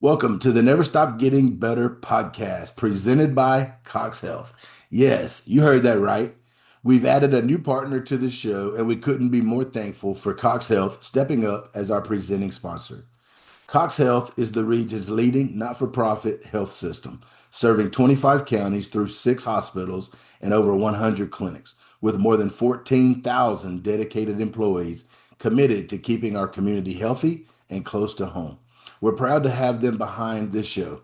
Welcome to the Never Stop Getting Better podcast presented by Cox Health. Yes, you heard that right. We've added a new partner to the show, and we couldn't be more thankful for Cox Health stepping up as our presenting sponsor. Cox Health is the region's leading not for profit health system, serving 25 counties through six hospitals and over 100 clinics, with more than 14,000 dedicated employees committed to keeping our community healthy and close to home. We're proud to have them behind this show.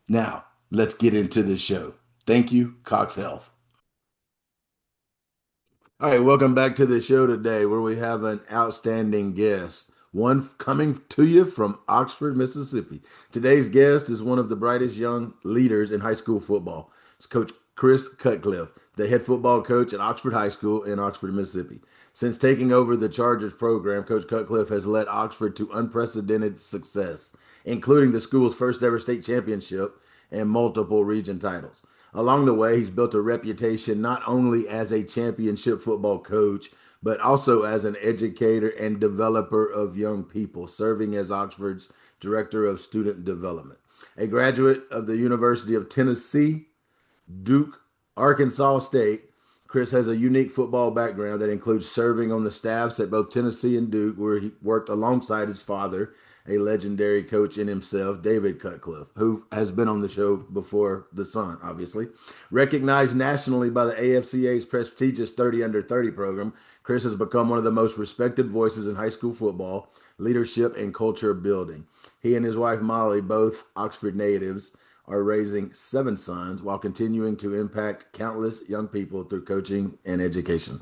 Now, let's get into the show. Thank you, Cox Health. All right, welcome back to the show today where we have an outstanding guest, one coming to you from Oxford, Mississippi. Today's guest is one of the brightest young leaders in high school football. It's Coach Chris Cutcliffe, the head football coach at Oxford High School in Oxford, Mississippi. Since taking over the Chargers program, Coach Cutcliffe has led Oxford to unprecedented success, including the school's first ever state championship and multiple region titles. Along the way, he's built a reputation not only as a championship football coach, but also as an educator and developer of young people, serving as Oxford's Director of Student Development. A graduate of the University of Tennessee, Duke, Arkansas State, Chris has a unique football background that includes serving on the staffs at both Tennessee and Duke, where he worked alongside his father, a legendary coach in himself, David Cutcliffe, who has been on the show before, the son, obviously. Recognized nationally by the AFCA's prestigious 30 Under 30 program, Chris has become one of the most respected voices in high school football, leadership, and culture building. He and his wife, Molly, both Oxford natives, are raising seven sons while continuing to impact countless young people through coaching and education.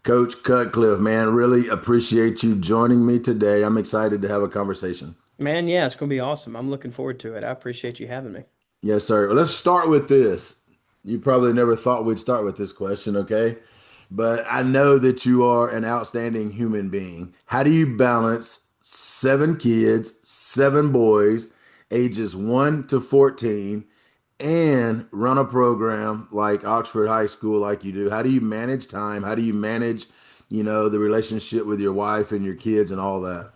Coach Cutcliffe, man, really appreciate you joining me today. I'm excited to have a conversation. Man, yeah, it's going to be awesome. I'm looking forward to it. I appreciate you having me. Yes, sir. Well, let's start with this. You probably never thought we'd start with this question, okay? But I know that you are an outstanding human being. How do you balance seven kids, seven boys, ages 1 to 14, and run a program like Oxford High School like you do? How do you manage time? How do you manage, the relationship with your wife and your kids and all that?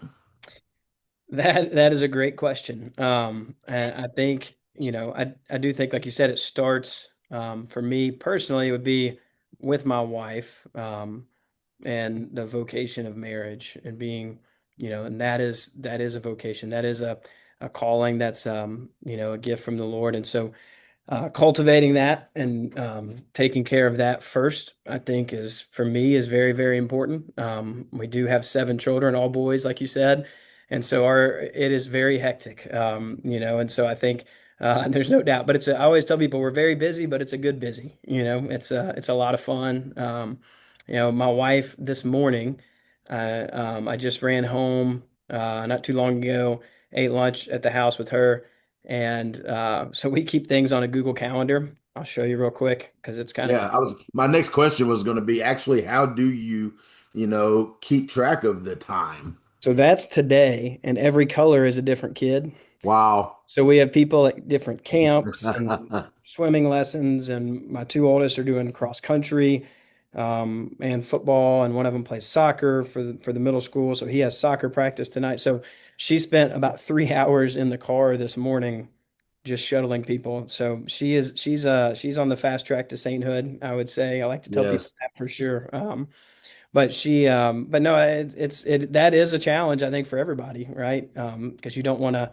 That is a great question. And I think, I do think, like you said, it starts for me personally, it would be with my wife, and the vocation of marriage and being, and that is a vocation. That is a calling that's a gift from the Lord. And so cultivating that and taking care of that first, I think is for me is very, very important. We do have seven children, all boys, like you said, and so it is very hectic. And so I think there's no doubt. But I always tell people we're very busy, but it's a good busy. It's a lot of fun. My wife this morning, I just ran home not too long ago, ate lunch at the house with her. And so we keep things on a Google Calendar. I'll show you real quick because it's kind of Yeah, I was my next question was going to be actually how do you, keep track of the time? so that's today, and every color is a different kid. Wow. So we have people at different camps and swimming lessons, and my two oldest are doing cross country and football, and one of them plays soccer for the middle school. So he has soccer practice tonight. So she spent about 3 hours in the car this morning just shuttling people. So she's on the fast track to sainthood, I would say. I like to tell people Yes, that for sure. But no, that is a challenge, I think, for everybody, right? Because you don't want to.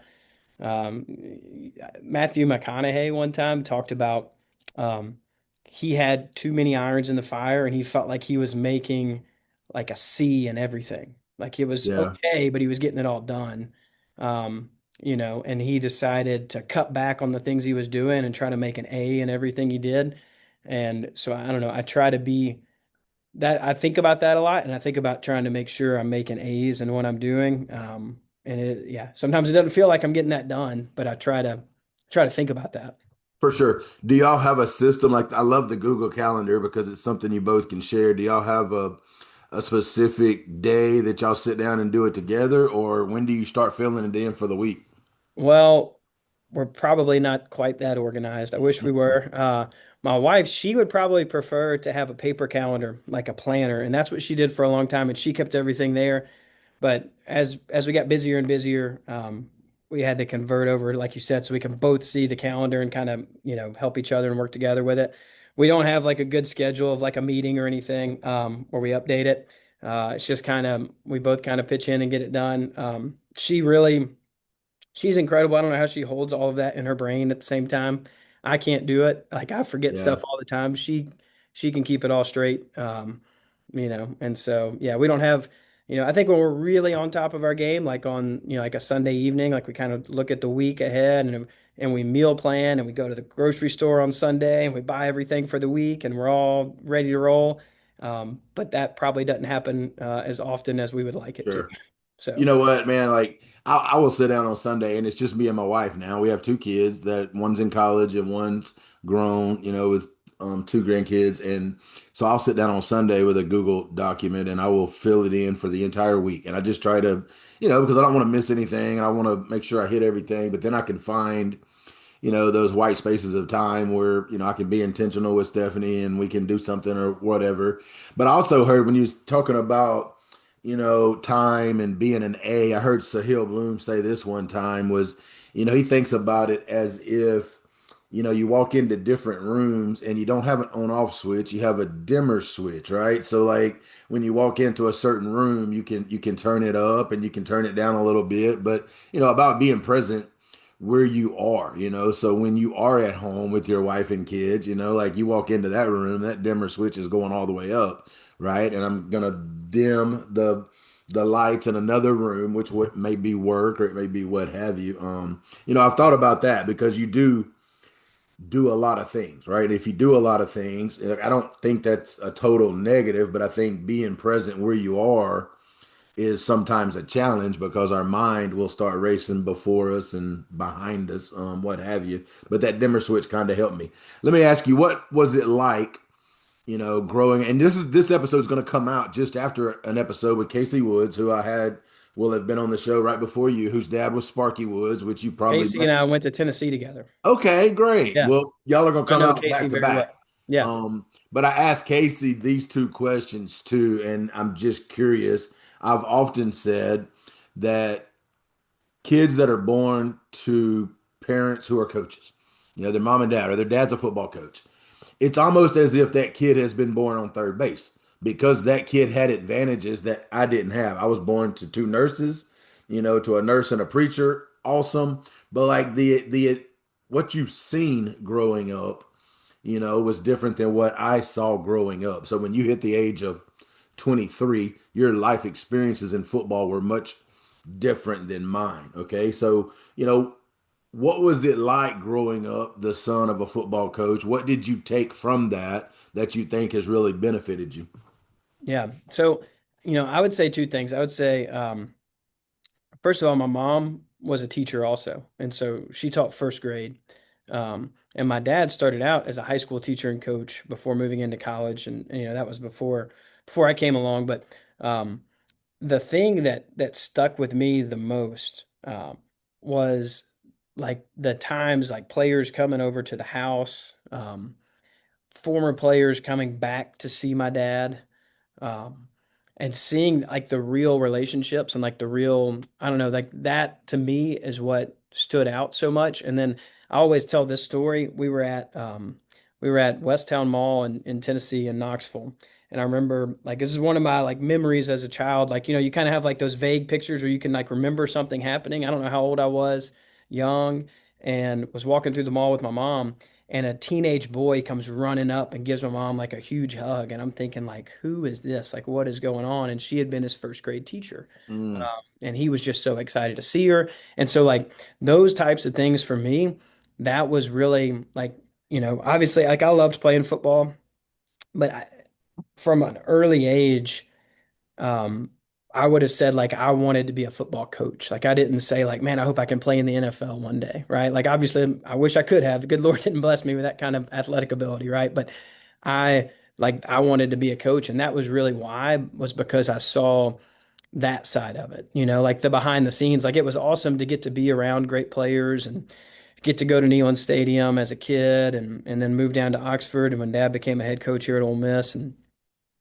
Um, Matthew McConaughey one time talked about um, he had too many irons in the fire, and he felt like he was making like a C in everything. Like it was yeah, okay, but he was getting it all done. And he decided to cut back on the things he was doing and try to make an A in everything he did. And so I don't know. I try to be that. I think about that a lot, and I think about trying to make sure I'm making A's in what I'm doing. Yeah, sometimes it doesn't feel like I'm getting that done, but I try to think about that. for sure. Do y'all have a system like I love the Google Calendar because it's something you both can share. Do y'all have a specific day that y'all sit down and do it together, or when do you start filling it in for the week? Well, we're probably not quite that organized. I wish we were. My wife, she would probably prefer to have a paper calendar, like a planner, and that's what she did for a long time, and she kept everything there. But as we got busier and busier, we had to convert over, like you said, so we can both see the calendar and kind of, help each other and work together with it. We don't have like a good schedule of like a meeting or anything where we update it. It's just kind of we both kind of pitch in and get it done. She's incredible. I don't know how she holds all of that in her brain at the same time. I can't do it. Like I forget Yeah, stuff all the time. She can keep it all straight. And so yeah, we don't have, I think when we're really on top of our game, like on, like a Sunday evening, like we kind of look at the week ahead and we meal plan and we go to the grocery store on Sunday and we buy everything for the week and we're all ready to roll. But that probably doesn't happen as often as we would like it to. sure. You So know what, man? Like, I will sit down on Sunday, and it's just me and my wife now. We have two kids that one's in college and one's grown, with two grandkids, and so I'll sit down on Sunday with a Google document, and I will fill it in for the entire week, and I just try to, because I don't want to miss anything, and I want to make sure I hit everything, but then I can find those white spaces of time where, I can be intentional with Stephanie and we can do something or whatever. But I also heard when you was talking about, time and being an A, I heard Sahil Bloom say this one time was, he thinks about it as if, you walk into different rooms and you don't have an on off switch, you have a dimmer switch, right? So like when you walk into a certain room, you can turn it up and you can turn it down a little bit, but about being present where you are, so when you are at home with your wife and kids, like you walk into that room, that dimmer switch is going all the way up, right? And I'm gonna dim the lights in another room, which would may be work or it may be what have you. I've thought about that because you do a lot of things, right? If you do a lot of things, I don't think that's a total negative, but I think being present where you are is sometimes a challenge because our mind will start racing before us and behind us, what have you. But that dimmer switch kind of helped me. Let me ask you, what was it like, growing? And this episode is going to come out just after an episode with Casey Woods, who I had will have been on the show right before you, whose dad was Sparky Woods, which you probably Casey met. and I went to Tennessee together. Okay, great. Yeah. Well, y'all are gonna I come know out Casey back to very back. well. Yeah. But I asked Casey these two questions too, and I'm just curious. I've often said that kids that are born to parents who are coaches, their mom and dad, or their dad's a football coach, it's almost as if that kid has been born on third base because that kid had advantages that I didn't have. I was born to two nurses, to a nurse and a preacher. Awesome. But like the what you've seen growing up, was different than what I saw growing up. So when you hit the age of 23, your life experiences in football were much different than mine. Okay. So, what was it like growing up the son of a football coach? What did you take from that you think has really benefited you? Yeah. So, I would say two things. I would say, first of all, my mom was a teacher also. And so she taught first grade. And my dad started out as a high school teacher and coach before moving into college. And that was before I came along. But the thing that stuck with me the most was like the times like players coming over to the house, former players coming back to see my dad, um, and seeing like the real relationships and like the real, I don't know, like that to me is what stood out so much. And then I always tell this story. We were at Westtown Mall in Tennessee in Knoxville. And I remember like this is one of my like memories as a child. Like, you kind of have like those vague pictures where you can like remember something happening. I don't know how old I was, young, and was walking through the mall with my mom and a teenage boy comes running up and gives my mom like a huge hug, and I'm thinking like, who is this? Like, what is going on? And she had been his first grade teacher. Mm, And he was just so excited to see her. And so like those types of things for me, that was really like, obviously like I loved playing football, but from an early age, um, I would have said like I wanted to be a football coach. Like I didn't say like, man, I hope I can play in the NFL one day, right? Like obviously I wish I could have. The good Lord didn't bless me with that kind of athletic ability, right? But I I wanted to be a coach, and that was really why was because I saw that side of it, like the behind the scenes. Like it was awesome to get to be around great players and get to go to Neyland Stadium as a kid and then move down to Oxford and when dad became a head coach here at Ole Miss and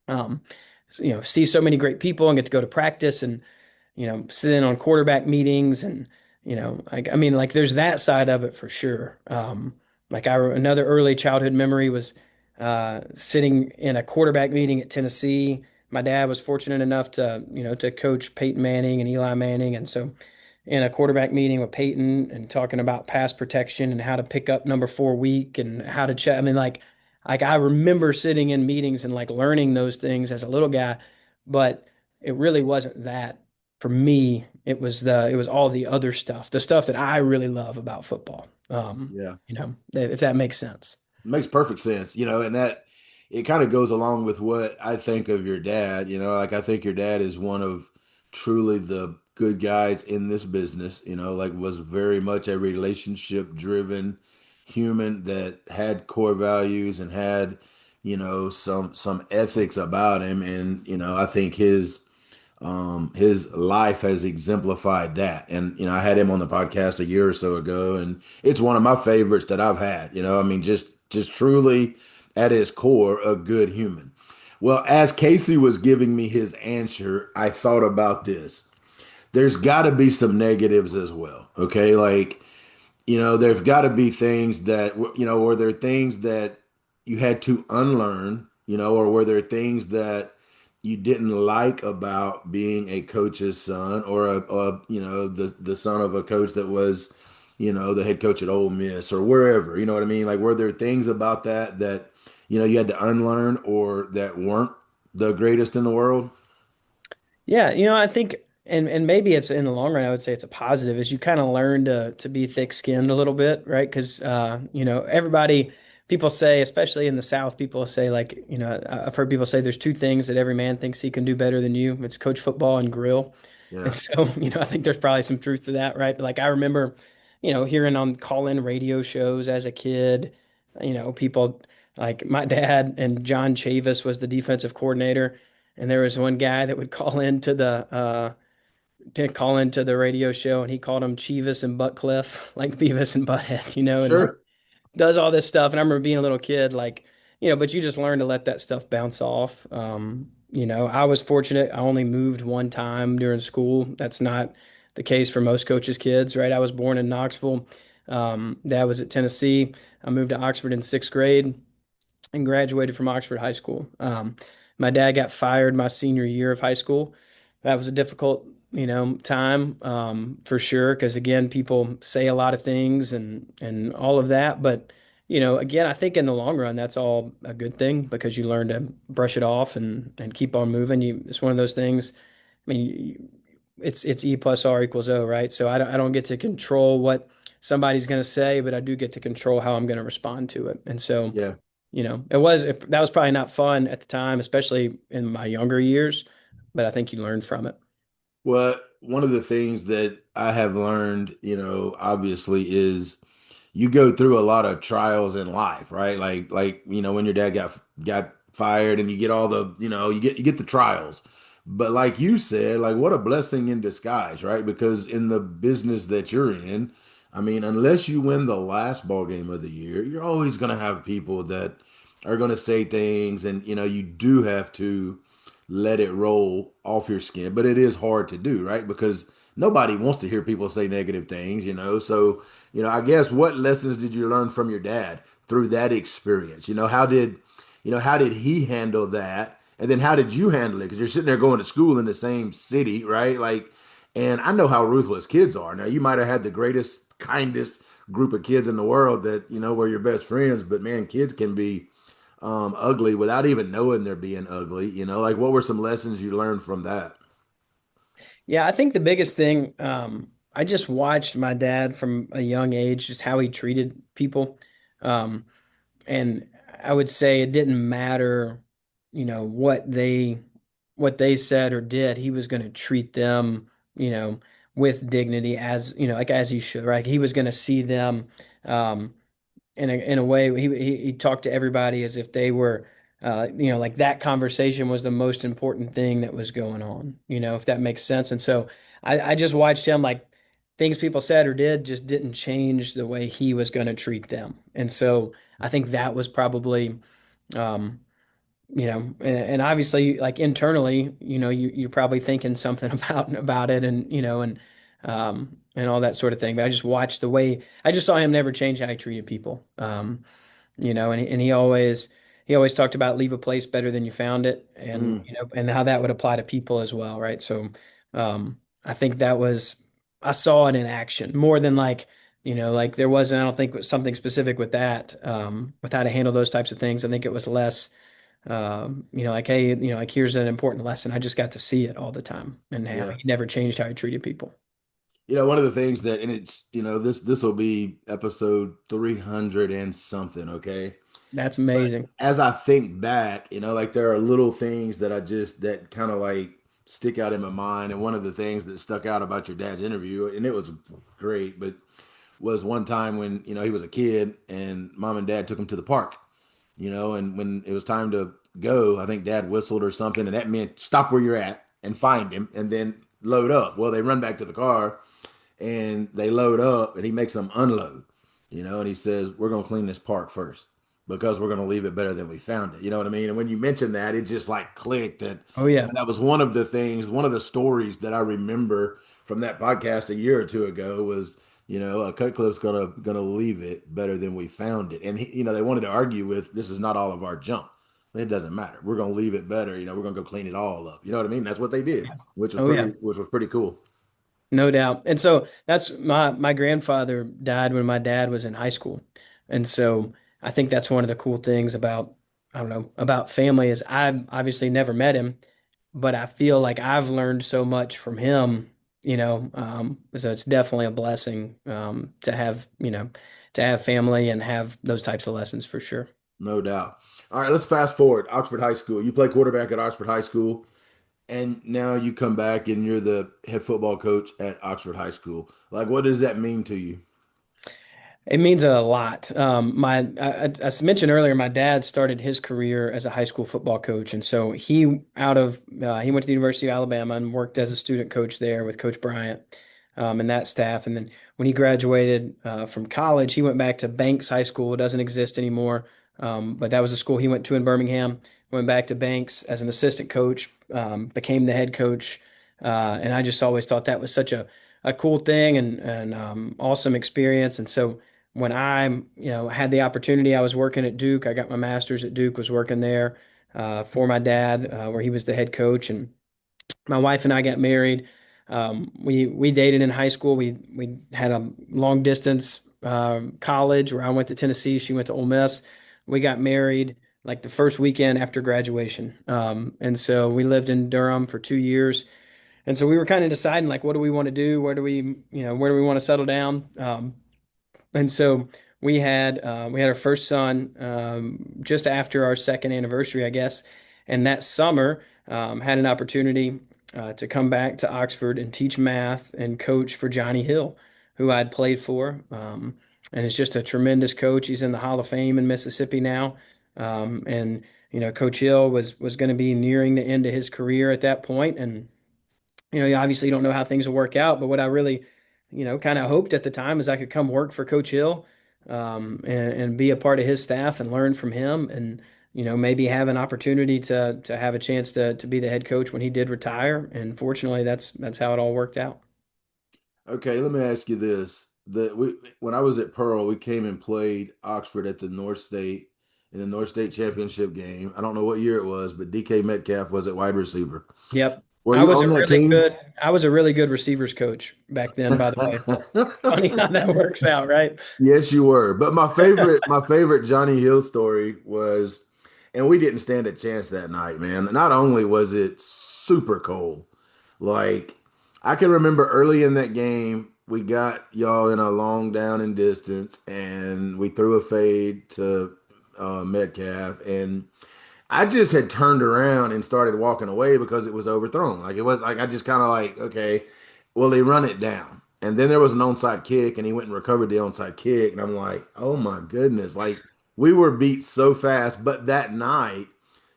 um, see so many great people and get to go to practice and sit in on quarterback meetings and like I mean, like there's that side of it for sure. Like another early childhood memory was sitting in a quarterback meeting at Tennessee. My dad was fortunate enough to, to coach Peyton Manning and Eli Manning, and so in a quarterback meeting with Peyton and talking about pass protection and how to pick up number 4 week and how to check. I mean, like I remember sitting in meetings and like learning those things as a little guy, but it really wasn't that for me. It was all the other stuff, the stuff that I really love about football. Yeah. If that makes sense. Makes perfect sense, and that it kind of goes along with what I think of your dad, like I think your dad is one of truly the good guys in this business, like was very much a relationship driven human that had core values and had, some ethics about him. And, I think his life has exemplified that. And, I had him on the podcast a year or so ago, and it's one of my favorites that I've had. I mean, just truly at his core, a good human. Well, as Casey was giving me his answer, I thought about this. There's got to be some negatives as well. Okay. Like, there's got to be things that, were there things that you had to unlearn, or were there things that you didn't like about being a coach's son or the son of a coach that was, the head coach at Ole Miss or wherever, you know what I mean? Like, were there things about that, you had to unlearn or that weren't the greatest in the world? Yeah, I think and maybe it's in the long run, I would say it's a positive is you kind of learn to be thick-skinned a little bit, right? Because everybody people say, especially in the South, people say like, I've heard people say there's two things that every man thinks he can do better than you. It's coach football and grill. And Yeah, so, I think there's probably some truth to that, right? Like I remember, hearing on call-in radio shows as a kid, people like my dad and John Chavis was the defensive coordinator. And there was one guy that would call into the radio show, and he called him Cheevis and Butcliffe, like Beavis and Butthead, and like sure. does all this stuff. And I remember being a little kid, like, but you just learn to let that stuff bounce off. I was fortunate. I only moved one time during school. That's not the case for most coaches' kids, right? I was born in Knoxville. Dad was at Tennessee. I moved to Oxford in sixth grade and graduated from Oxford High School. My dad got fired my senior year of high school. That was a difficult, time for sure. Because again, people say a lot of things and all of that. But again, I think in the long run, that's all a good thing because you learn to brush it off and keep on moving. It's one of those things. I mean, it's E plus R equals O, right? So I don't get to control what somebody's going to say, but I do get to control how I'm going to respond to it. And so Yeah. that was probably not fun at the time, especially in my younger years, but I think you learned from it. Well, one of the things that I have learned, obviously is you go through a lot of trials in life, right? Like when your dad got fired and you get all the, you get the trials. But like you said, like what a blessing in disguise, right? Because in the business that you're in, I mean, unless you win the last ball game of the year, you're always going to have people that are going to say things and you do have to let it roll off your skin. But it is hard to do, right? Because nobody wants to hear people say negative things, So, I guess what lessons did you learn from your dad through that experience? How did he handle that? And then how did you handle it? Because you're sitting there going to school in the same city, right? Like, and I know how ruthless kids are. Now, you might have had the greatest, kindest group of kids in the world that, were your best friends, but man, kids can be ugly without even knowing they're being ugly. Like what were some lessons you learned from that? Yeah, I think the biggest thing, I just watched my dad from a young age, just how he treated people. Um, and I would say it didn't matter, what they said or did, he was going to treat them, with dignity as, like as he should, right? He was going to see them, um, in a way he talked to everybody as if they were like that conversation was the most important thing that was going on, if that makes sense. And so I just watched him, like things people said or did just didn't change the way he was going to treat them. And so I think that was probably um and obviously like internally, you're probably thinking something about it, and and all that sort of thing. But I just watched the way I just saw him never change how he treated people. And he always talked about leave a place better than you found it, and Mm, and how that would apply to people as well, right? So I think that was I saw it in action more than like there wasn't I don't think was something specific with that with how to handle those types of things. I think it was less like hey, like here's an important lesson. I just got to see it all the time, and how yeah. he never changed how he treated people. One of the things that, and this will be episode 300 and something, okay? That's But amazing. as I think back, like there are little things that that kind of like stick out in my mind. And one of the things that stuck out about your dad's interview, and it was great, but was one time when, he was a kid and mom and dad took him to the park, and when it was time to go, I think dad whistled or something, and that meant stop where you're at and find him and then load up. Well, they run back to the car and they load up and he makes them unload, and he says, we're going to clean this park first because we're going to leave it better than we found it. You know what I mean? And when you mentioned that, it just like clicked that, Oh yeah. that was one of the things, one of the stories that I remember from that podcast a year or two ago was, Cutcliffe's gonna leave it better than we found it. And they wanted to argue with this is not all of our junk. It doesn't matter. We're gonna leave it better. We're gonna go clean it all up. You know what I mean? That's what they did, Oh yeah. which was pretty cool. No doubt. And so that's my grandfather died when my dad was in high school. And so I think that's one of the cool things about I don't know, about family is I've obviously never met him, but I feel like I've learned so much from him, so it's definitely a blessing to have family and have those types of lessons for sure. No doubt. All right, let's fast forward. Oxford High School. You play quarterback at Oxford High School, and now you come back and you're the head football coach at Oxford High School. Like, what does that mean to you? It means a lot. I mentioned earlier, my dad started his career as a high school football coach, and so he went to the University of Alabama and worked as a student coach there with Coach Bryant, and that staff. And then when he graduated from college, he went back to Banks High School. It doesn't exist anymore, but that was a school he went to in Birmingham. Went back to Banks as an assistant coach, became the head coach, and I just always thought that was such a cool thing and awesome experience. And so when I had the opportunity, I was working at Duke. I got my master's at Duke, was working there for my dad, where he was the head coach. And my wife and I got married. We dated in high school. We had a long distance college where I went to Tennessee. She went to Ole Miss. We got married like the first weekend after graduation. And so we lived in Durham for 2 years. And so we were kind of deciding like, what do we want to do? Where do we want to settle down? And so we had our first son just after our second anniversary, I guess. And that summer, had an opportunity to come back to Oxford and teach math and coach for Johnny Hill, who I'd played for, and is just a tremendous coach. He's in the Hall of Fame in Mississippi now, and Coach Hill was going to be nearing the end of his career at that point, and you obviously don't know how things will work out, but what I really, kind of hoped at the time is I could come work for Coach Hill, and be a part of his staff and learn from him, and maybe have an opportunity to have a chance to be the head coach when he did retire. And fortunately, that's how it all worked out. Okay, let me ask you this. When I was at Pearl, we came and played Oxford at the North State in the North State Championship game. I don't know what year it was, but DK Metcalf was at wide receiver. Yep. Were you on that team? I was a really good receivers coach back then, by the way. Funny how that works out, right? Yes, you were. But my favorite Johnny Hill story was, and we didn't stand a chance that night, man. Not only was it super cold, like I can remember early in that game, we got y'all in a long down and distance, and we threw a fade to Metcalf, and I just had turned around and started walking away because it was overthrown. Like it was like I just kind of like, okay, well, they run it down. And then there was an onside kick, and he went and recovered the onside kick. And I'm like, oh my goodness. Like we were beat so fast. But that night,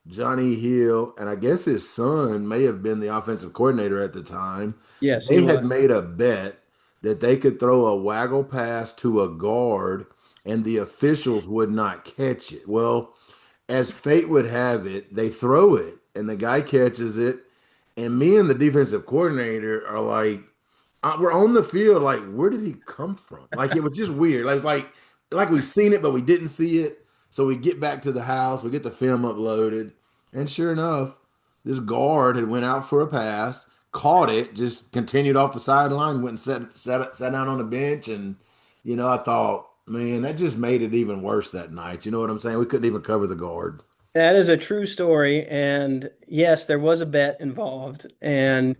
Johnny Hill, and I guess his son may have been the offensive coordinator at the time, Yes, he they had was. made a bet that they could throw a waggle pass to a guard and the officials would not catch it. Well, as fate would have it, they throw it and the guy catches it. And me and the defensive coordinator are like, we're on the field. Like, where did he come from? Like, it was just weird. Like we seen it, but we didn't see it. So we get back to the house, we get the film uploaded, and sure enough, this guard had went out for a pass, caught it, just continued off the sideline, went and sat down on the bench, and I thought, man, that just made it even worse that night. You know what I'm saying? We couldn't even cover the guard. That is a true story. And yes, there was a bet involved. And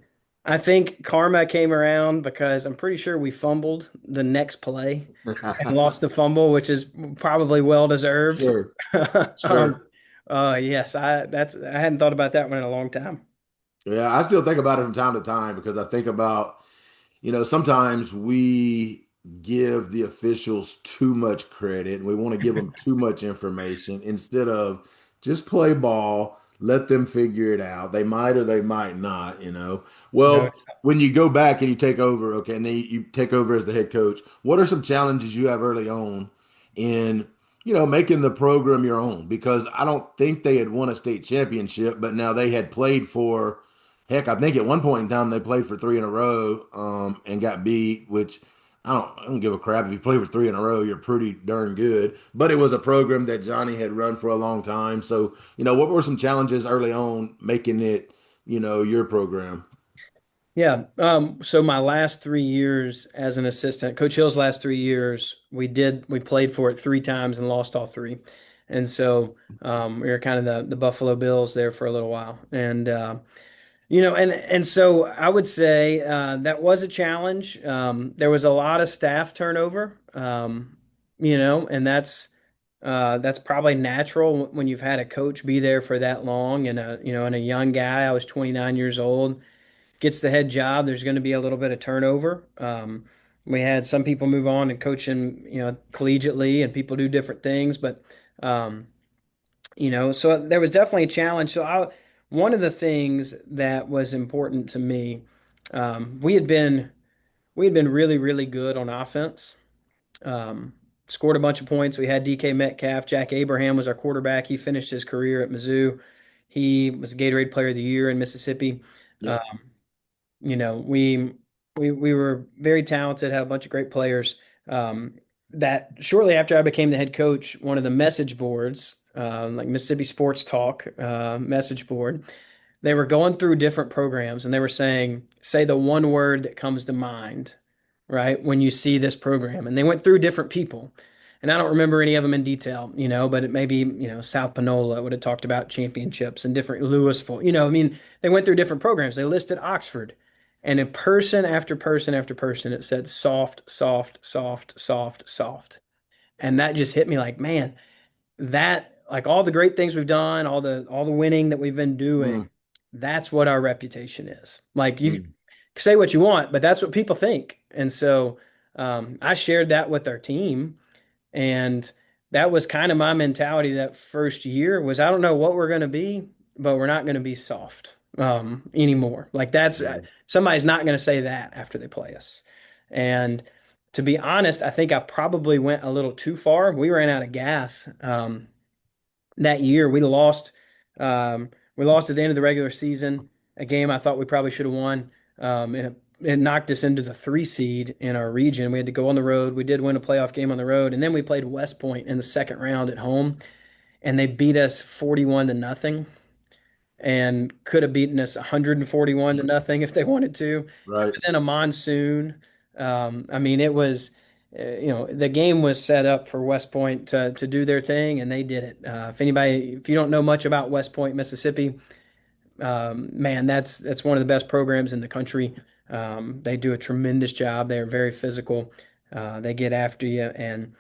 I think karma came around because I'm pretty sure we fumbled the next play and lost the fumble, which is probably well deserved. Sure, Um, sure. yes, I hadn't thought about that one in a long time. Yeah, I still think about it from time to time because I think about, sometimes we give the officials too much credit and we want to give them too much information instead of just play ball, let them figure it out. They might or they might not. No. Well, when you go back and you take over, okay, and then you take over as the head coach, what are some challenges you have early on in, making the program your own? Because I don't think they had won a state championship, but now they had played for. Heck, I think at one point in time they played for three in a row, and got beat, which I don't give a crap. If you play for three in a row, you're pretty darn good. But it was a program that Johnny had run for a long time. So, what were some challenges early on making it, your program? Yeah. So my last 3 years as an assistant, Coach Hill's last 3 years, we played for it three times and lost all three. And so we were kind of the Buffalo Bills there for a little while. And and so I would say that was a challenge. There was a lot of staff turnover, and that's probably natural when you've had a coach be there for that long and a young guy. I was 29 years old, gets the head job. There's going to be a little bit of turnover. We had some people move on and coaching, collegiately, and people do different things, but um, so there was definitely a challenge. One of the things that was important to me, we had been really, really good on offense. Um, Scored a bunch of points. We had DK Metcalf, Jack Abraham was our quarterback. He finished his career at Mizzou. He was Gatorade Player of the Year in Mississippi. Uh, Yep. you know, we were very talented, had a bunch of great players. Um, that shortly after I became the head coach, one of the message boards, like Mississippi Sports Talk message board, they were going through different programs and they were saying, say the one word that comes to mind, right, when you see this program. And they went through different people. And I don't remember any of them in detail, but it may be, South Panola would have talked about championships and different Louisville, I mean, they went through different programs. They listed Oxford. And in person after person after person, it said soft, soft, soft, soft, soft. And that just hit me like, man, that like all the great things we've done, all the winning that we've been doing, Mm, that's what our reputation is. Like you mm, say what you want, but that's what people think. And so I shared that with our team, and that was kind of my mentality that first year was I don't know what we're going to be, but we're not going to be soft anymore. Like that's yeah. somebody's not going to say that after they play us. And to be honest, I think I probably went a little too far. We ran out of gas. That year. We lost at the end of the regular season, a game I thought we probably should have won. It knocked us into the 3 seed in our region. We had to go on the road. We did win a playoff game on the road, and then we played West Point in the second round at home, and they beat us 41 to nothing and could have beaten us 141 to nothing if they wanted to. It Right. was in a monsoon. I mean, it was, the game was set up for West Point to do their thing, and they did it. If you don't know much about West Point, Mississippi, man, that's one of the best programs in the country. They do a tremendous job. They are very physical. They get after you, and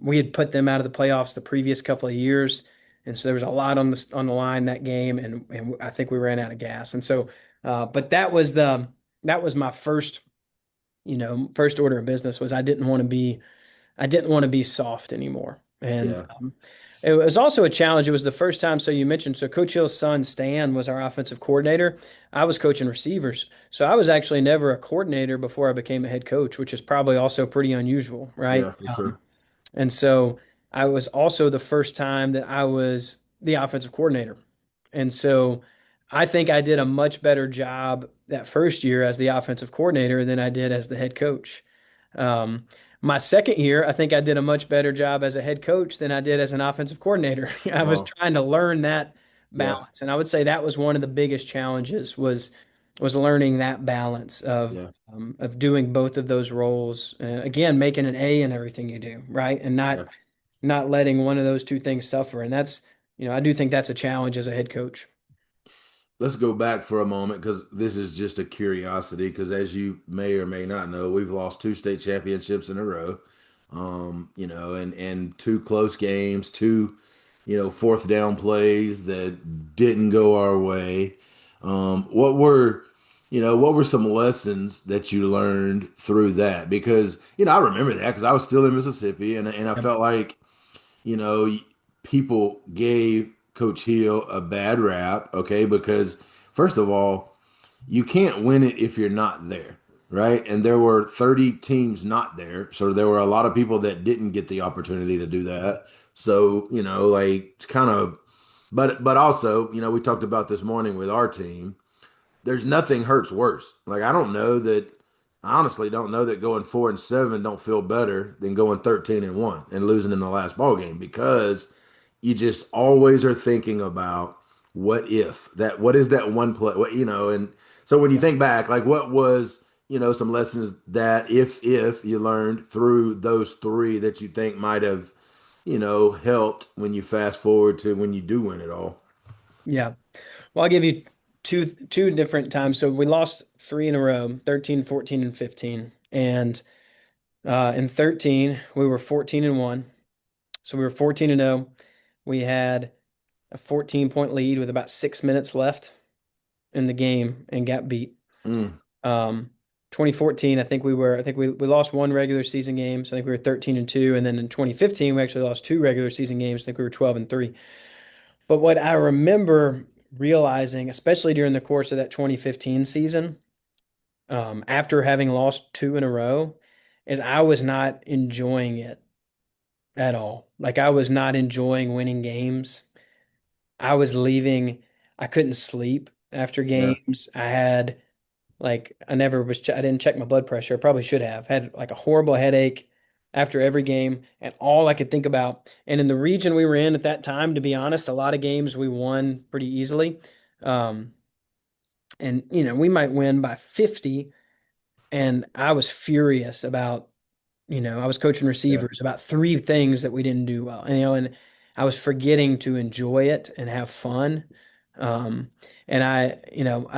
we had put them out of the playoffs the previous couple of years, and so there was a lot on the line that game, and I think we ran out of gas, and so, but that was my first order of business was I didn't want to be soft anymore. And Yeah. it was also a challenge. It was the first time. So you mentioned, so Coach Hill's son, Stan, was our offensive coordinator. I was coaching receivers. So I was actually never a coordinator before I became a head coach, which is probably also pretty unusual, right? Yeah, for sure. And so I was also the first time that I was the offensive coordinator. And so I think I did a much better job that first year as the offensive coordinator than I did as the head coach. Um, my second year, I think I did a much better job as a head coach than I did as an offensive coordinator. I was Well, trying to learn that yeah, balance, and I would say that was one of the biggest challenges was learning that balance yeah, of doing both of those roles. Again, making an A in everything you do, right, and yeah. not letting one of those two things suffer. And that's, I do think that's a challenge as a head coach. Let's go back for a moment because this is just a curiosity. Because as you may or may not know, we've lost two state championships in a row. And two close games, two, fourth down plays that didn't go our way. What were some lessons that you learned through that? Because I remember that because I was still in Mississippi, and I Yep. felt like you know, people gave Coach Hill a bad rap, okay? Because first of all, you can't win it if you're not there, right? And there were 30 teams not there, so there were a lot of people that didn't get the opportunity to do that. So, like it's kind of, but also, we talked about this morning with our team there's nothing hurts worse. Like I honestly don't know that going 4-7 don't feel better than going 13-1 and losing in the last ball game because you just always are thinking about what is that one play and so when you think back like what was some lessons that if you learned through those three that you think might have helped when you fast forward to when you do win it all. Yeah. Well, I'll give you two different times. So we lost three in a row, 13, 14, and 15. And in 13, we were 14-1. So we were 14-0. We had a 14-point lead with about 6 minutes left in the game and got beat. Mm, 2014, I think we lost one regular season game. So I think we were 13-2. And then in 2015, we actually lost two regular season games. I think we were 12-3. But what I remember realizing, especially during the course of that 2015 season, after having lost two in a row, is I was not enjoying it at all. Like I was not enjoying winning games. I was leaving. I couldn't sleep after yeah. games. I didn't check my blood pressure. I probably should have. Had like a horrible headache after every game, and all I could think about. And in the region we were in at that time, to be honest, a lot of games we won pretty easily. Um, and we might win by 50, and I was furious about, I was coaching Yeah. receivers about three things that we didn't do well. And I was forgetting to enjoy it and have fun. Um, and I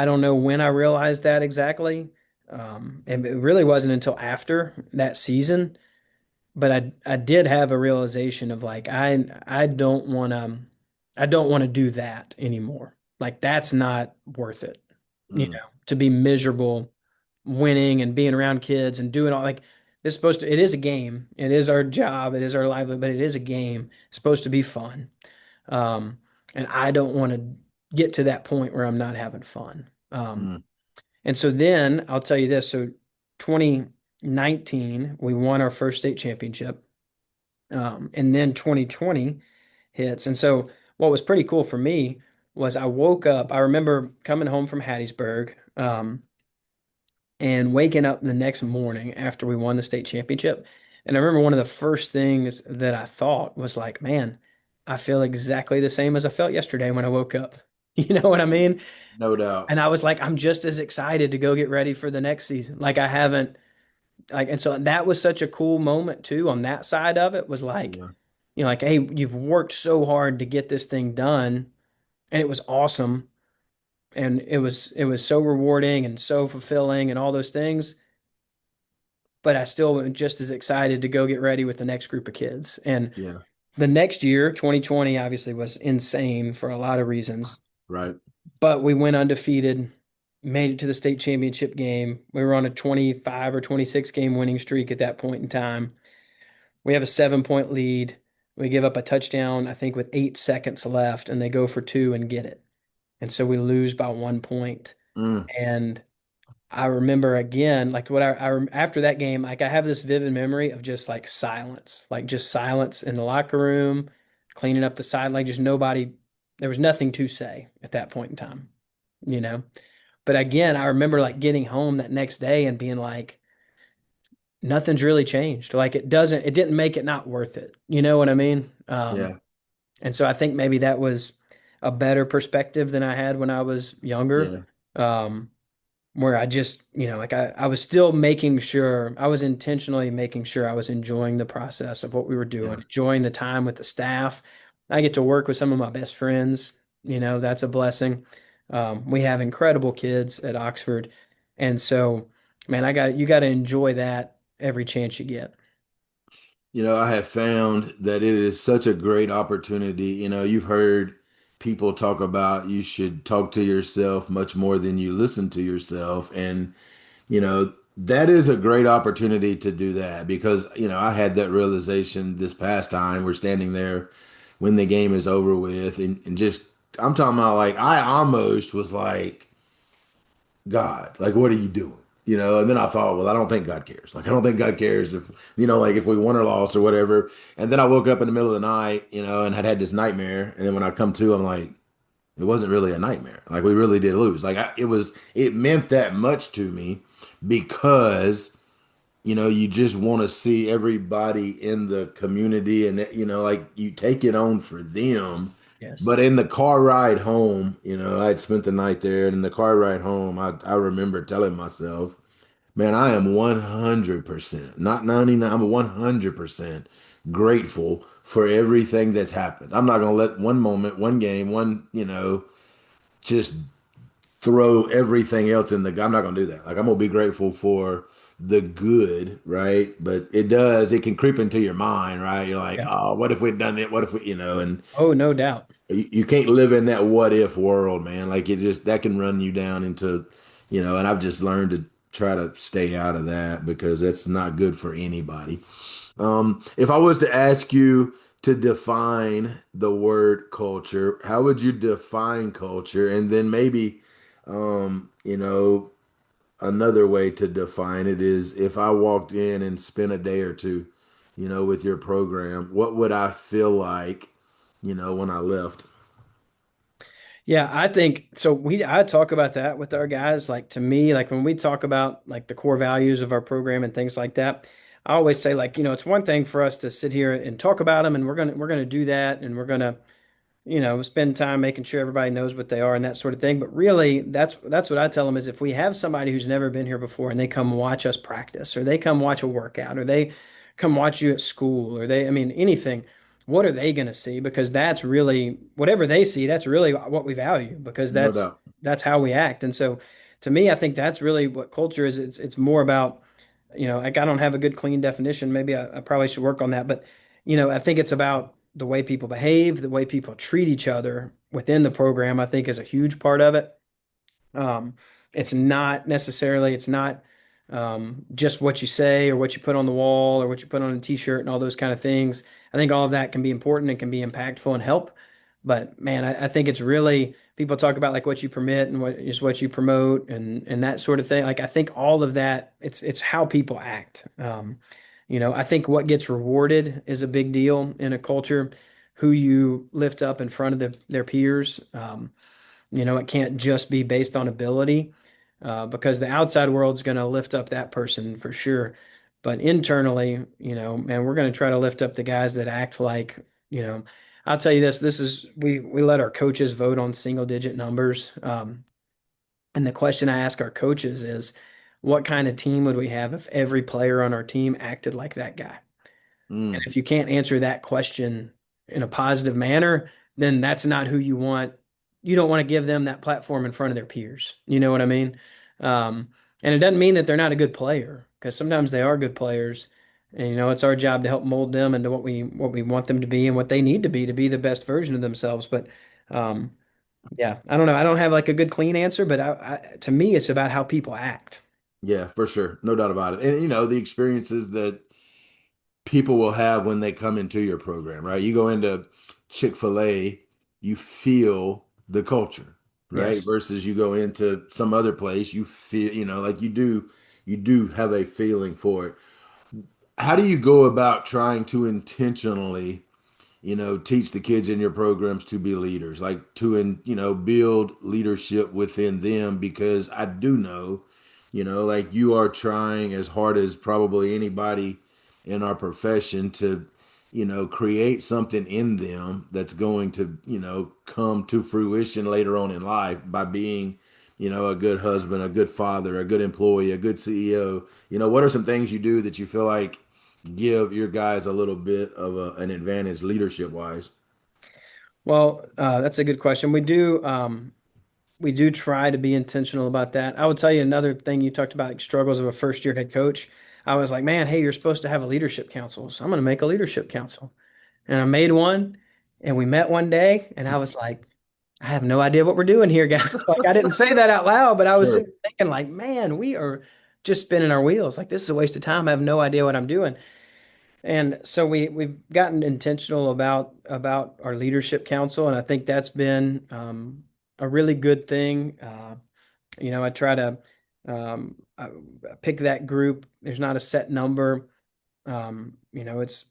don't know when I realized that exactly. And it really wasn't until after that season, but I did have a realization of like I don't want to do that anymore. Like that's not worth it, Mm, to be miserable winning and being around kids and doing all like it is a game. It is our job, it is our livelihood, but it is a game. It's supposed to be fun. Um, and I don't want to get to that point where I'm not having fun. mm, And so then I'll tell you this. So 2019, we won our first state championship. And then 2020 hits. And so what was pretty cool for me was I woke up, I remember coming home from Hattiesburg, and waking up the next morning after we won the state championship. And I remember one of the first things that I thought was like, man, I feel exactly the same as I felt yesterday when I woke up. You know what I mean? no doubt. And I was like, I'm just as excited to go get ready for the next season. Like I haven't and so that was such a cool moment too on that side of it was like, Yeah. like, hey, you've worked so hard to get this thing done and it was awesome and it was so rewarding and so fulfilling and all those things, but I still am just as excited to go get ready with the next group of kids. And Yeah. the next year, 2020, obviously was insane for a lot of reasons, Right. but we went undefeated, made it to the state championship game. We were on a 25 or 26 game winning streak at that point in time. We have a 7 point lead. We give up a touchdown, I think, with 8 seconds left, and they go for two and get it. And so we lose by 1 point. Mm, And I remember again, like after that game, like I have this vivid memory of just like just silence in the locker room, cleaning up the side, like just nobody, there was nothing to say at that point in time. you know. But again, I remember like getting home that next day and being like, nothing's really changed. Like it didn't make it not worth it. You know what I mean? Yeah, And so I think maybe that was a better perspective than I had when I was younger. yeah, Um, where I just, like I was still making sure I was intentionally making sure I was enjoying the process of what we were doing, yeah. enjoying the time with the staff. I get to work with some of my best friends, that's a blessing. We have incredible kids at Oxford. And so, man, you got to enjoy that every chance you get. I have found that it is such a great opportunity. You've heard people talk about you should talk to yourself much more than you listen to yourself. And, that is a great opportunity to do that because, I had that realization this past time. We're standing there when the game is over with and just, I'm talking about like, I almost was like, God, like, what are you doing? And then I thought, well, I don't think God cares. Like, I don't think God cares if, like if we won or lost or whatever. And then I woke up in the middle of the night, and had this nightmare. And then when I come to, I'm like, it wasn't really a nightmare. Like, we really did lose. Like, it meant that much to me because, you just want to see everybody in the community and, like you take it on for them. Yes. But in the car ride home, I had spent the night there, and in the car ride home, I remember telling myself, man, I am 100%, not 99, I'm 100% grateful for everything that's happened. I'm not going to let one moment, one game, just throw everything else in the. I'm not gonna do that. Like I'm gonna be grateful for the good, right? But it can creep into your mind, right? You're like, Yeah. oh, what if we'd done it? What if we, and Oh, no doubt. you can't live in that what if world, man. Like it just that can run you down into, and I've just learned to try to stay out of that because that's not good for anybody. If I was to ask you to define the word culture, how would you define culture? And then maybe, another way to define it is if I walked in and spent a day or two, with your program, what would I feel like, when I left? Yeah, I think so. I talk about that with our guys. Like to me, like when we talk about like the core values of our program and things like that, I always say like, it's one thing for us to sit here and talk about them, and we're gonna do that, and we're gonna spend time making sure everybody knows what they are and that sort of thing. But really, that's what I tell them is if we have somebody who's never been here before and they come watch us practice, or they come watch a workout, or they come watch you at school, or I mean, anything, what are they going to see? Because that's really whatever they see, that's really what we value because No that's doubt. that's how we act. And so, to me, I think that's really what culture is. It's more about, like I don't have a good clean definition. Maybe I probably should work on that, but I think it's about the way people behave, the way people treat each other within the program, I think is a huge part of it. Um, it's not just what you say or what you put on the wall or what you put on a t-shirt and all those kind of things. I think all of that can be important and can be impactful and help. But man, I think it's really people talk about like what you permit and what you promote and that sort of thing. Like I think all of that, it's how people act. I think what gets rewarded is a big deal in a culture, who you lift up in front of their peers. It can't just be based on ability, because the outside world's going to lift up that person for sure. But internally, man, we're going to try to lift up the guys that act like, you know, I'll tell you this, we let our coaches vote on single digit numbers. And the question I ask our coaches is, what kind of team would we have if every player on our team acted like that guy? And Mm, if you can't answer that question in a positive manner, then that's not who you want. You don't want to give them that platform in front of their peers. You know what I mean? Um, and it doesn't mean that they're not a good player, because sometimes they are good players. And it's our job to help mold them into what we want them to be and what they need to be the best version of themselves. But um, yeah, I don't know. I don't have like a good clean answer, but to me, it's about how people act. yeah, for sure. No doubt about it. And the experiences that people will have when they come into your program, right? You go into Chick-fil-A, you feel the culture, right? Yes. Versus you go into some other place, you feel, like you do have a feeling for it. How do you go about trying to intentionally teach the kids in your programs to be leaders, like to, build leadership within them, because I do know, like you are trying as hard as probably anybody in our profession to, create something in them that's going to, come to fruition later on in life by being, a good husband, a good father, a good employee, a good CEO. What are some things you do that you feel like give your guys a little bit of an advantage leadership wise? Well, that's a good question. We do try to be intentional about that. I would tell you another thing you talked about, like struggles of a first year head coach. I was like, man, hey, you're supposed to have a leadership council. So I'm going to make a leadership council. And I made one and we met one day and I was like, I have no idea what we're doing here, guys. Like I didn't say that out loud, but I was Sure. sitting thinking like, man, we are just spinning our wheels. Like this is a waste of time. I have no idea what I'm doing. And so we've gotten intentional about our leadership council, and I think that's been a really good thing. I try to pick that group. There's not a set number. It's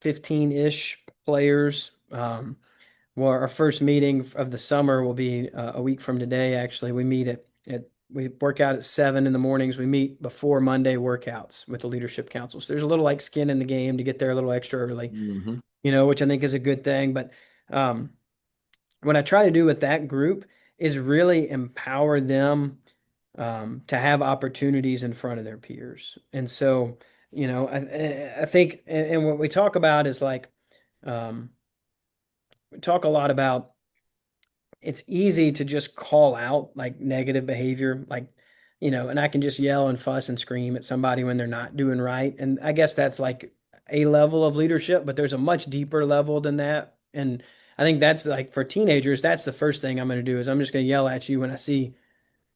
15-ish players. Well, our first meeting of the summer will be a week from today. Actually, we meet at we work out at 7 in the mornings. We meet before Monday workouts with the leadership council. So there's a little like skin in the game to get there a little extra early, Hmm. which I think is a good thing. But um, what I try to do with that group is really empower them to have opportunities in front of their peers. And so, I think, and what we talk about is like, um, we talk a lot about it's easy to just call out like negative behavior, like, and I can just yell and fuss and scream at somebody when they're not doing right. And I guess that's like a level of leadership, but there's a much deeper level than that. And I think that's like for teenagers, that's the first thing I'm going to do is I'm just going to yell at you when I see,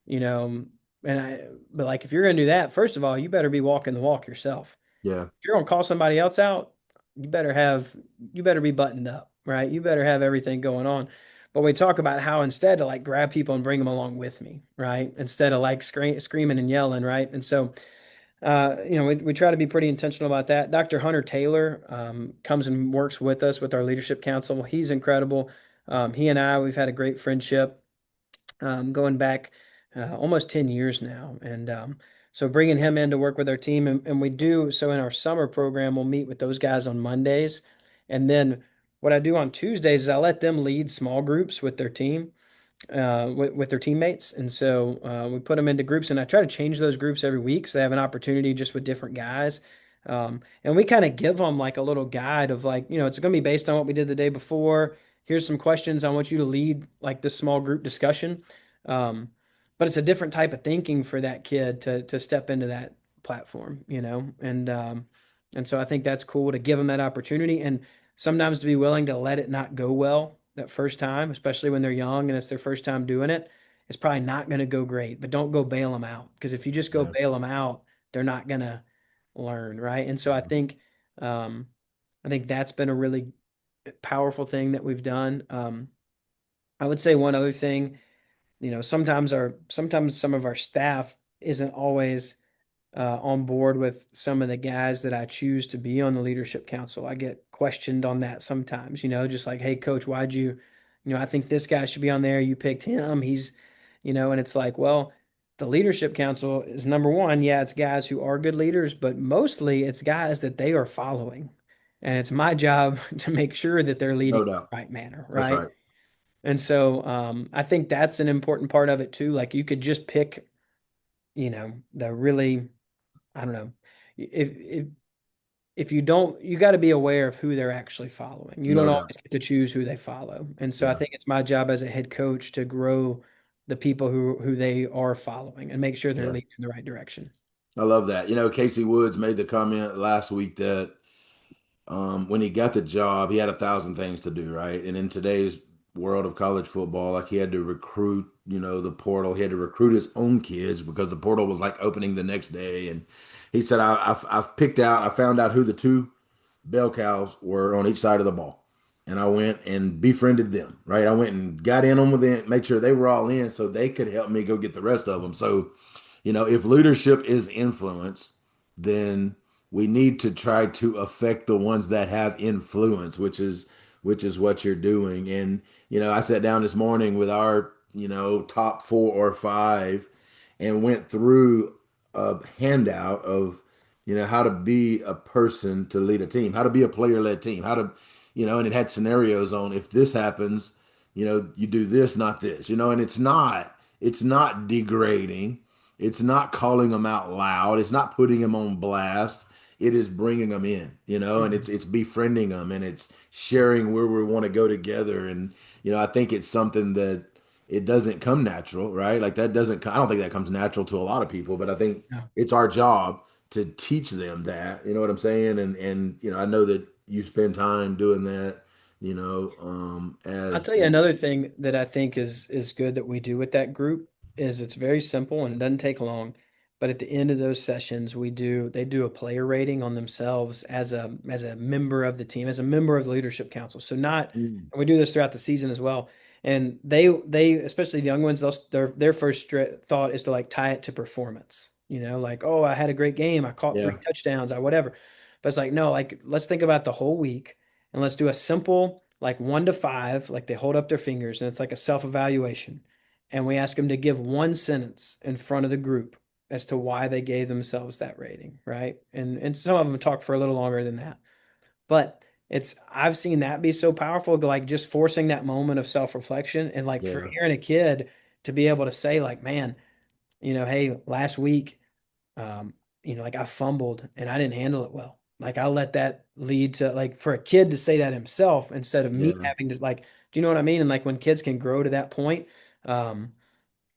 you know, but like if you're going to do that, first of all, you better be walking the walk yourself. Yeah. You're gonna call somebody else out, you better have you better be buttoned up, right? You better have everything going on. But we talk about how instead to like grab people and bring them along with me, right? Instead of like screaming and yelling, right? And so, we try to be pretty intentional about that. Dr. Hunter Taylor comes and works with us with our leadership council. He's incredible. He and we've had a great friendship going back almost 10 years now. And so bringing him in to work with our team, and we do so in our summer program, we'll meet with those guys on Mondays. And then what I do on Tuesdays is I let them lead small groups with their team with their teammates. And so we put them into groups, and I try to change those groups every week so they have an opportunity just with different guys. And we kind of give them like a little guide of like, it's going to be based on what we did the day before. Here's some questions. I want you to lead like this small group discussion. Um, but it's a different type of thinking for that kid to step into that platform, and so I think that's cool to give them that opportunity and sometimes to be willing to let it not go well that first time, especially when they're young and it's their first time doing it. It's probably not going to go great, but don't go bail them out because if you just go Yeah. bail them out, they're not going to learn, right? And so um, I think that's been a really powerful thing that we've done. I would say one other thing, sometimes some of our staff isn't always on board with some of the guys that I choose to be on the leadership council. I get questioned on that sometimes, just like, hey, coach, why'd I think this guy should be on there. You picked him. And it's like, well, the leadership council is number one. Yeah, it's guys who are good leaders, but mostly it's guys that they are following. And it's my job to make sure that they're leading No in doubt. the right manner, That's right? right. And so I think that's an important part of it too. Like you could just pick, the really, I don't know. If if you don't, you got to be aware of who they're actually following. You don't No doubt. always get to choose who they follow. And so I Yeah. think it's my job as a head coach to grow the people who they are following and make sure they're Yeah. leading in the right direction. I love that. Casey Woods made the comment last week that when he got the job, he had 1,000 things to do, right? And in today's world of college football, like he had to recruit, the portal. He had to recruit his own kids because the portal was like opening the next day. And he said, I found out who the two bell cows were on each side of the ball. And I went and befriended them, right? I went and got in on with them, make sure they were all in so they could help me go get the rest of them. So, if leadership is influence, then we need to try to affect the ones that have influence, which is what you're doing. And I sat down this morning with our top 4 or 5 and went through a handout of how to be a person to lead a team, how to be a player led team, how to and it had scenarios on if this happens, you do this, not this, and it's not degrading. It's not calling them out loud. It's not putting them on blast. It is bringing them in, and Mhm. it's befriending them, and it's sharing where we want to go together. And I think it's something that it doesn't come natural, right? Like that doesn't. I don't think that comes natural to a lot of people, but I think Yeah. it's our job to teach them that. You know what I'm saying? And I know that you spend time doing that. I'll As tell you another thing that I think is good that we do with that group is it's very simple and it doesn't take long. But at the end of those sessions, they do a player rating on themselves as a member of the team, as a member of the leadership council. So not, Mm, and we do this throughout the season as well. And they especially the young ones, their first thought is to like tie it to performance. Like, oh, I had a great game, I caught three yeah, touchdowns, I whatever. But it's like, no, like let's think about the whole week and let's do a simple like 1 to 5, like they hold up their fingers and it's like a self-evaluation. And we ask them to give one sentence in front of the group as to why they gave themselves that rating, right? And some of them talk for a little longer than that. But I've seen that be so powerful, like just forcing that moment of self-reflection and like for yeah. hearing a kid to be able to say, like, man, hey, last week um, like I fumbled and I didn't handle it well. Like I let that lead to like for a kid to say that himself instead of me Yeah. having to like, do you know what I mean? And like when kids can grow to that point, um,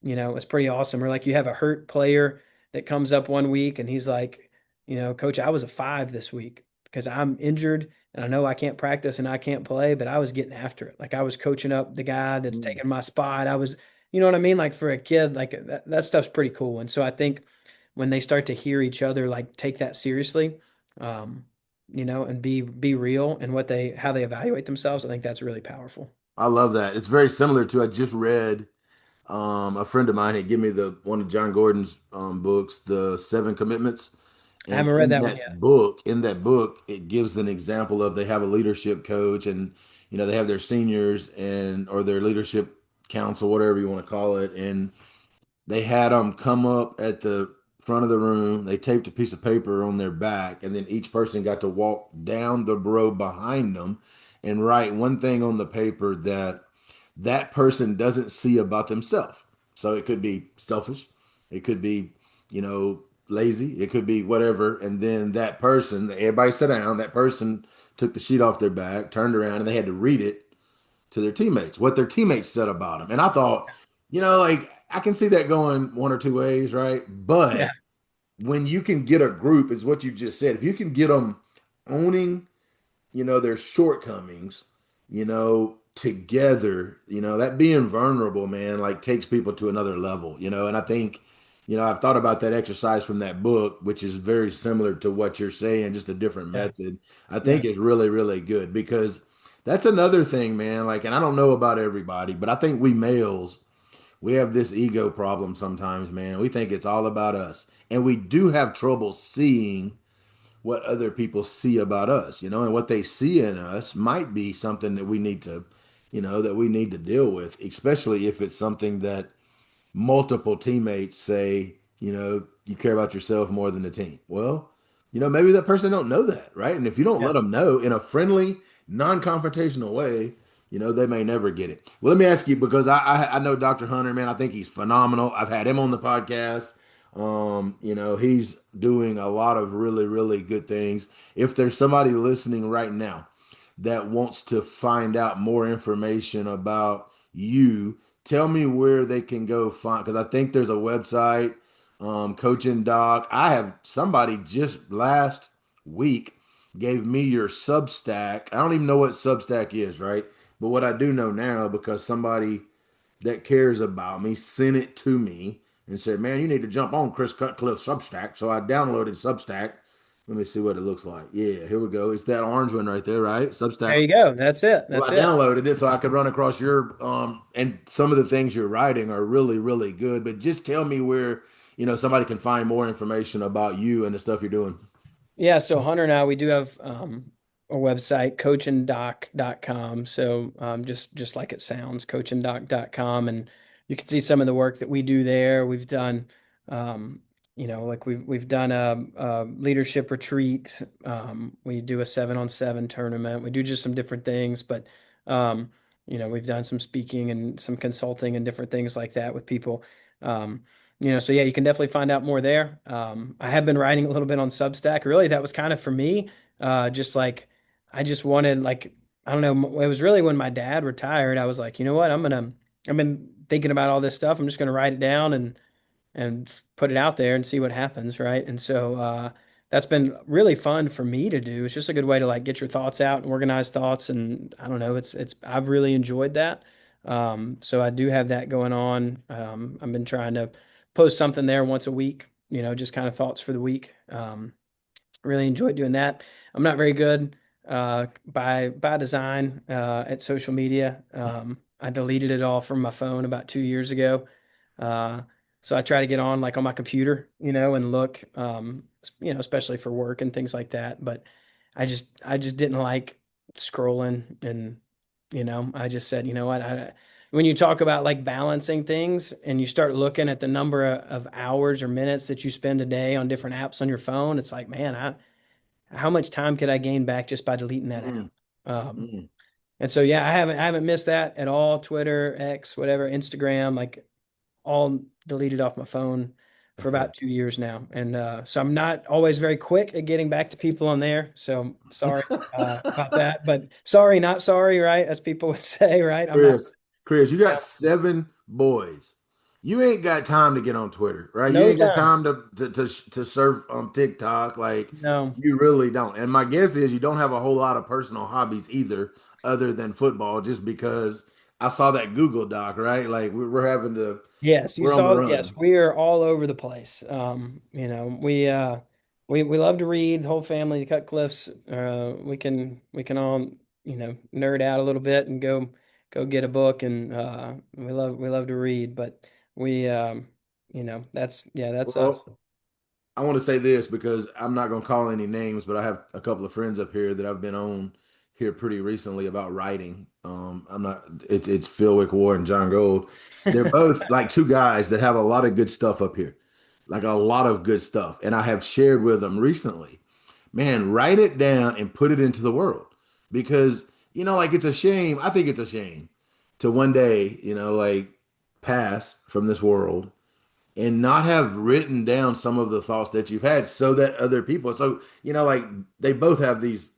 it's pretty awesome. Or like you have a hurt player that comes up one week and he's like, coach, I was a 5 this week because I'm injured and I know I can't practice and I can't play, but I was getting after it. Like I was coaching up the guy that's Mm. taking my spot. You know what I mean? Like for a kid, like that stuff's pretty cool. And so I think when they start to hear each other, like take that seriously, um, and be real and how they evaluate themselves, I think that's really powerful. I love that. It's very similar to I just read a friend of mine had given me the one of John Gordon's books, The Seven Commitments. I And haven't read that one yet. in that book, it gives an example of they have a leadership coach and they have their seniors and or their leadership council, whatever you want to call it, and they had them come up at the front of the room. They taped a piece of paper on their back, and then each person got to walk down the row behind them and write one thing on the paper that that person doesn't see about themselves. So it could be selfish, it could be, lazy, it could be whatever. And then that person, everybody sat down, that person took the sheet off their back, turned around, and they had to read it to their teammates, what their teammates said about them. And I thought, like I can see that going one or two ways, right? Yeah. But when you can get a group, is what you just said, if you can get them owning their shortcomings, together, that being vulnerable, man, like takes people to another level, and I think, I've thought about that exercise from that book, which is very similar to what you're saying, just a different Yeah. method. I Yeah. think is really, really good because that's another thing, man. Like, and I don't know about everybody, but I think we males, we have this ego problem sometimes, man. We think it's all about us. And we do have trouble seeing what other people see about us, and what they see in us might be something that we need to, that we need to deal with, especially if it's something that multiple teammates say, you care about yourself more than the team. Well, maybe that person don't know that, right? And if you don't Yeah. let them know in a friendly, non-confrontational way, they may never get it. Well, let me ask you because I know Dr. Hunter, man. I think he's phenomenal. I've had him on the podcast. He's doing a lot of really, really good things. If there's somebody listening right now that wants to find out more information about you, tell me where they can go find, because I think there's a website, coaching doc. I have somebody just last week gave me your Substack. I don't even know what Substack is, right? But what I do know now, because somebody that cares about me sent it to me and said, man, you need to jump on Chris Cutcliffe Substack. So I downloaded Substack. Let me see what it looks like. Yeah, here we go. It's that orange one right there, right? There Substack. you go. That's it. Well, That's I it. downloaded it so I could run across your and some of the things you're writing are really, really good. But just tell me where, somebody can find more information about you and the stuff you're doing. Yeah, so Hunter and I, we do have a website, coachanddoc.com. So just like it sounds, coachanddoc.com. And you can see some of the work that we do there. We've done, like we've done a leadership retreat. We do a 7-on-7 tournament. We do just some different things, but we've done some speaking and some consulting and different things like that with people. Um, so yeah, you can definitely find out more there. I have been writing a little bit on Substack. Really, that was kind of for me. Just like I just wanted, like, I don't know. It was really when my dad retired. I was like, you know what? I've been thinking about all this stuff. I'm just gonna write it down and put it out there and see what happens, right? And so that's been really fun for me to do. It's just a good way to like get your thoughts out and organize thoughts. And I don't know, it's I've really enjoyed that. So I do have that going on. I've been trying to post something there once a week, just kind of thoughts for the week. Really enjoyed doing that. I'm not very good by design at social media. I deleted it all from my phone about 2 years ago. Uh, so I try to get on like on my computer, and look, especially for work and things like that. But I just didn't like scrolling, and I just said, you know what, when you talk about like balancing things and you start looking at the number of hours or minutes that you spend a day on different apps on your phone, it's like, man, how much time could I gain back just by deleting that app? Mm, Um, mm. and so yeah, I haven't missed that at all. Twitter, X, whatever, Instagram, like all deleted off my phone for about 2 years now. And so I'm not always very quick at getting back to people on there. So sorry about that, but sorry, not sorry, right? As people would say, right? I'm not. Chris, you got 7 boys. You ain't got time to get on Twitter, right? You No ain't got time. time to surf on TikTok. Like No. you really don't. And my guess is you don't have a whole lot of personal hobbies either, other than football, just because I saw that Google Doc, right? Like Yes, you we're on the saw. Yes, run. we are all over the place. We love to read. The whole family, the Cutcliffes. We can all nerd out a little bit and go get a book, and we love to read. But we that's us. Well, I want to say this because I'm not going to call any names, but I have a couple of friends up here that I've been on here pretty recently about writing. I'm not. It's Phil Wickwar and John Gold. They're both like two guys that have a lot of good stuff up here, like a lot of good stuff. And I have shared with them recently, man, write it down and put it into the world because like it's a shame. I think it's a shame to one day, like pass from this world and not have written down some of the thoughts that you've had so that other people, so like they both have these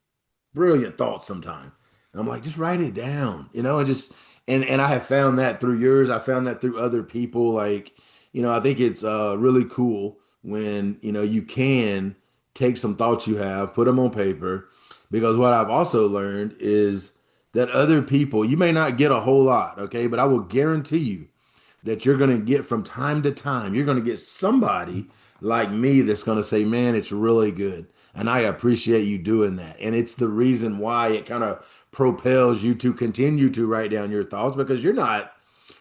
brilliant thoughts sometimes. I'm like, just write it down, and just and I have found that through yours. I found that through other people. Like, I think it's really cool when you can take some thoughts you have, put them on paper, because what I've also learned is that other people, you may not get a whole lot, okay, but I will guarantee you that you're going to get from time to time. You're going to get somebody like me that's going to say, man, it's really good. And I appreciate you doing that. And it's the reason why it kind of propels you to continue to write down your thoughts because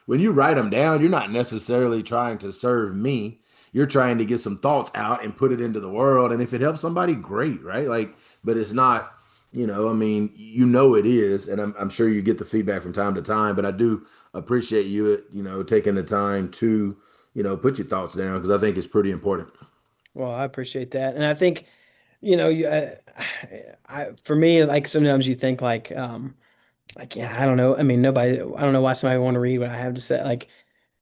when you write them down, you're not necessarily trying to serve me. You're trying to get some thoughts out and put it into the world. And if it helps somebody, great, right? Like, but it's not, I mean, it is. And I'm sure you get the feedback from time to time, but I do appreciate you, taking the time to, put your thoughts down because I think it's pretty important. Well, I appreciate that, and I think for me, like sometimes you think like yeah, I don't know. I mean, nobody. I don't know why somebody would want to read what I have to say. Like,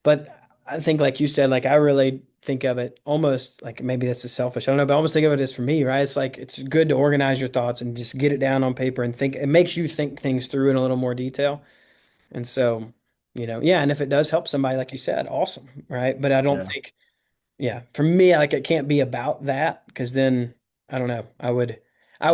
but I think, like you said, like I really think of it almost like maybe that's a selfish. I don't know, but I almost think of it as for me, right? It's like it's good to organize your thoughts and just get it down on paper and think. It makes you think things through in a little more detail. And so, yeah. And if it does help somebody, like you said, awesome, right? But I don't Yeah, think, yeah, for me, like it can't be about that because then I don't know. I would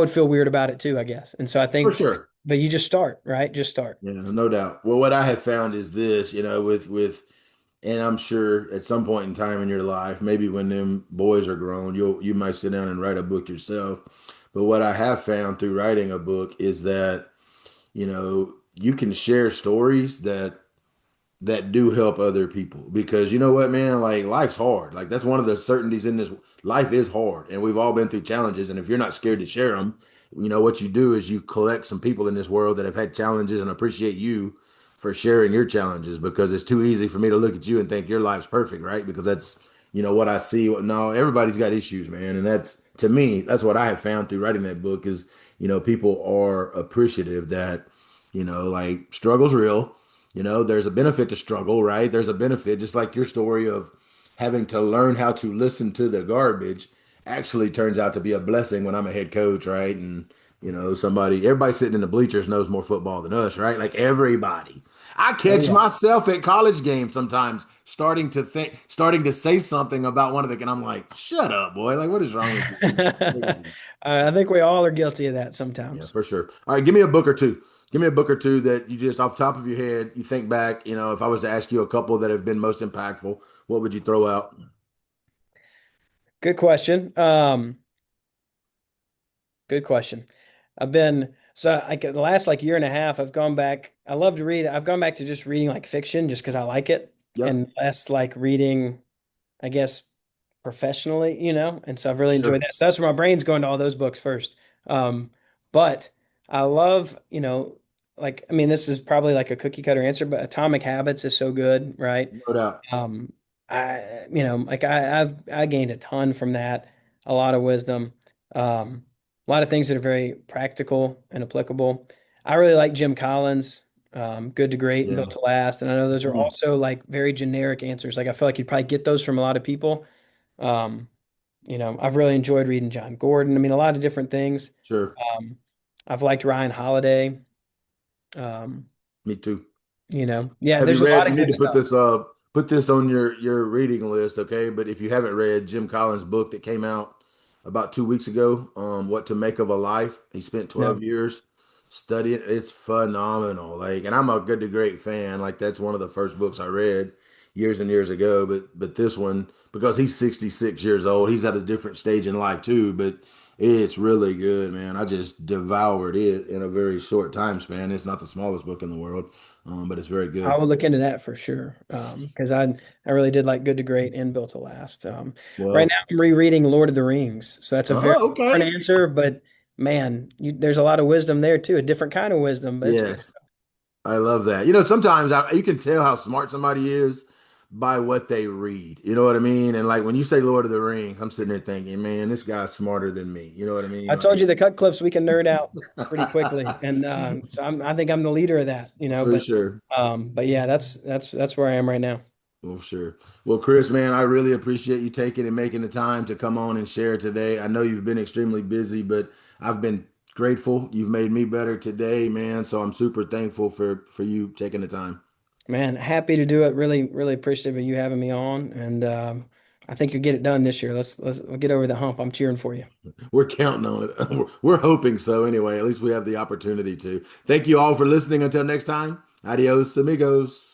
feel weird about it too, I guess. And so I for think, sure. but you just start, right? Just start. Yeah, no doubt. Well, what I have found is this, and I'm sure at some point in time in your life, maybe when them boys are grown, you might sit down and write a book yourself. But what I have found through writing a book is that, you can share stories that do help other people because you know what, man, like life's hard. Like that's one of the certainties in this life is hard, and we've all been through challenges. And if you're not scared to share them, you know what you do is you collect some people in this world that have had challenges and appreciate you for sharing your challenges because it's too easy for me to look at you and think your life's perfect, right? Because that's what I see. No, everybody's got issues, man, and that's to me that's what I have found through writing that book is people are appreciative that like struggle's real. There's a benefit to struggle, right? There's a benefit, just like your story of having to learn how to listen to the garbage actually turns out to be a blessing when I'm a head coach, right? And, everybody sitting in the bleachers knows more football than us, right? Like everybody. I Oh catch yeah. myself at college games sometimes starting to say something about one of the, and I'm like, shut up, boy. Like, what is wrong with you? Crazy. I think we all are guilty of that Yeah, sometimes. for sure. All right, give me a book or two. Give me a book or two that you just off the top of your head, you think back, if I was to ask you a couple that have been most impactful, what would you throw out? Good question. Good question. I've been so like the last like year and a half, I've gone back. I love to read. I've gone back to just reading like fiction just because I like it, Yep, and less like reading, I guess, professionally, And so I've really enjoyed sure. that. So that's where my brain's going to all those books first. But I love, like I mean, this is probably like a cookie cutter answer, but Atomic Habits is so good, right? No doubt. Um, like I gained a ton from that, a lot of wisdom, a lot of things that are very practical and applicable. I really like Jim Collins, Good to Great and Yeah. Built to Last, and I know those are Mhm. also like very generic answers. Like I feel like you'd probably get those from a lot of people. Um, I've really enjoyed reading John Gordon. I mean, a lot of different things. Sure. I've liked Ryan Holiday. Um, Me too. yeah, Have you there's a lot read? of You need good to stuff. put this on your reading list, okay? But if you haven't read Jim Collins' book that came out about 2 weeks ago, What to Make of a Life, he spent No, 12 years studying. It's phenomenal. Like, and I'm a Good to Great fan. Like, that's one of the first books I read years and years ago. But this one, because he's 66 years old, he's at a different stage in life too. But it's really good, man. I just devoured it in a very short time span. It's not the smallest book in the world, but it's very I good. will look into that for sure. Because I really did like Good to Great and Built to Last. Right now Well, I'm rereading Lord of the Rings, so that's a very oh, different okay. answer. But man, there's a lot of wisdom there too, a different kind of wisdom, but it's good. Yes, I love that. Sometimes you can tell how smart somebody is by what they read. You know what I mean? And like when you say Lord of the Rings, I'm sitting there thinking, man, this guy's smarter than me. You know what I mean? I told Like, you the Cutcliffes we can nerd out pretty quickly, and so I think I'm the leader of that, for sure. But yeah, that's where I am right now. Well, sure. Well, Chris, man, I really appreciate you taking and making the time to come on and share today. I know you've been extremely busy, but I've been grateful. You've made me better today, man. So I'm super thankful for you taking the time. Man, happy to do it. Really, really appreciative of you having me on, and I think you'll get it done this year. Let's get over the hump. I'm cheering for you. We're counting on it. We're hoping so anyway. At least we have the opportunity to. Thank you all for listening. Until next time, adios, amigos.